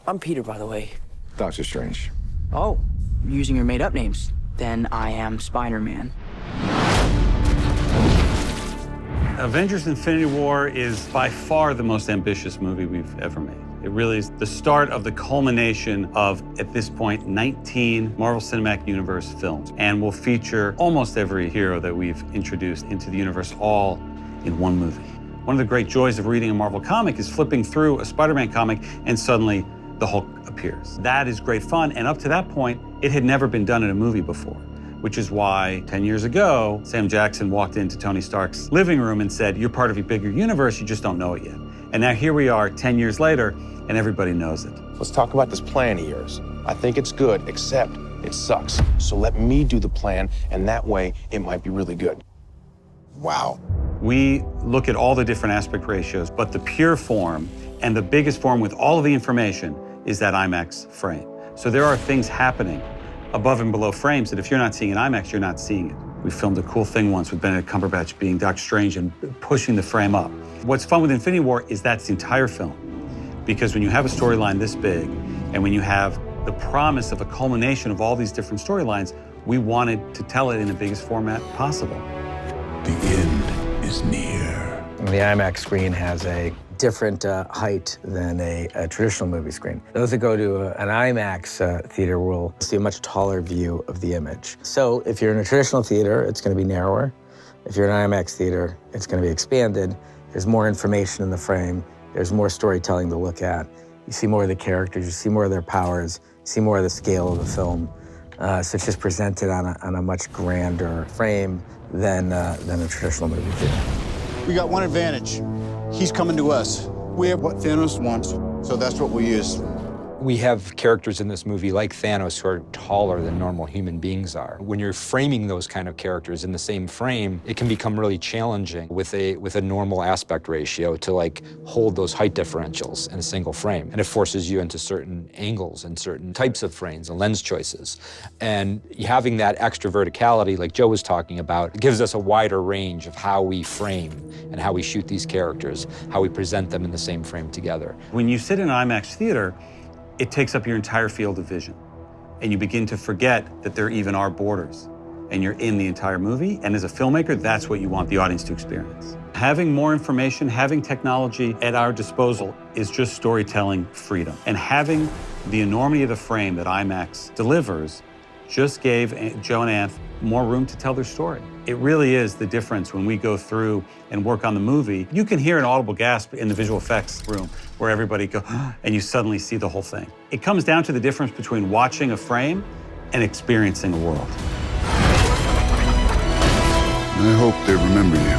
I'm Peter, by the way. Doctor Strange. Oh, using your made-up names. Then I am Spider-Man. Avengers Infinity War is by far the most ambitious movie we've ever made. It really is the start of the culmination of, at this point, 19 Marvel Cinematic Universe films, and will feature almost every hero that we've introduced into the universe all in one movie. One of the great joys of reading a Marvel comic is flipping through a Spider-Man comic and suddenly the Hulk appears. That is great fun, and up to that point, it had never been done in a movie before, which is why 10 years ago, Sam Jackson walked into Tony Stark's living room and said, "You're part of a bigger universe, you just don't know it yet." And now here we are 10 years later, and everybody knows it. Let's talk about this plan of yours. I think it's good, except it sucks. So let me do the plan, and that way it might be really good. Wow. We look at all the different aspect ratios, but the pure form and the biggest form with all of the information is that IMAX frame. So there are things happening above and below frames that if you're not seeing in IMAX, you're not seeing it. We filmed a cool thing once with Benedict Cumberbatch being Doctor Strange and pushing the frame up. What's fun with Infinity War is that's the entire film. Because when you have a storyline this big, and when you have the promise of a culmination of all these different storylines, we wanted to tell it in the biggest format possible. The end is near. The IMAX screen has a different height than a traditional movie screen. Those that go to an IMAX theater will see a much taller view of the image. So if you're in a traditional theater, it's going to be narrower. If you're in an IMAX theater, it's going to be expanded. There's more information in the frame. There's more storytelling to look at. You see more of the characters, you see more of their powers, you see more of the scale of the film. So it's just presented on a much grander frame than a traditional movie theater. We got one advantage. He's coming to us. We have what Thanos wants, so that's what we use. We have characters in this movie like Thanos who are taller than normal human beings are. When you're framing those kind of characters in the same frame, it can become really challenging with a normal aspect ratio to like hold those height differentials in a single frame. And it forces you into certain angles and certain types of frames and lens choices. And having that extra verticality, like Joe was talking about, gives us a wider range of how we frame and how we shoot these characters, how we present them in the same frame together. When you sit in an IMAX theater, it takes up your entire field of vision. And you begin to forget that there even are borders. And you're in the entire movie. And as a filmmaker, that's what you want the audience to experience. Having more information, having technology at our disposal is just storytelling freedom. And having the enormity of the frame that IMAX delivers just gave Joe and Anth more room to tell their story. It really is the difference when we go through and work on the movie. You can hear an audible gasp in the visual effects room where everybody goes, and you suddenly see the whole thing. It comes down to the difference between watching a frame and experiencing a world. I hope they remember you.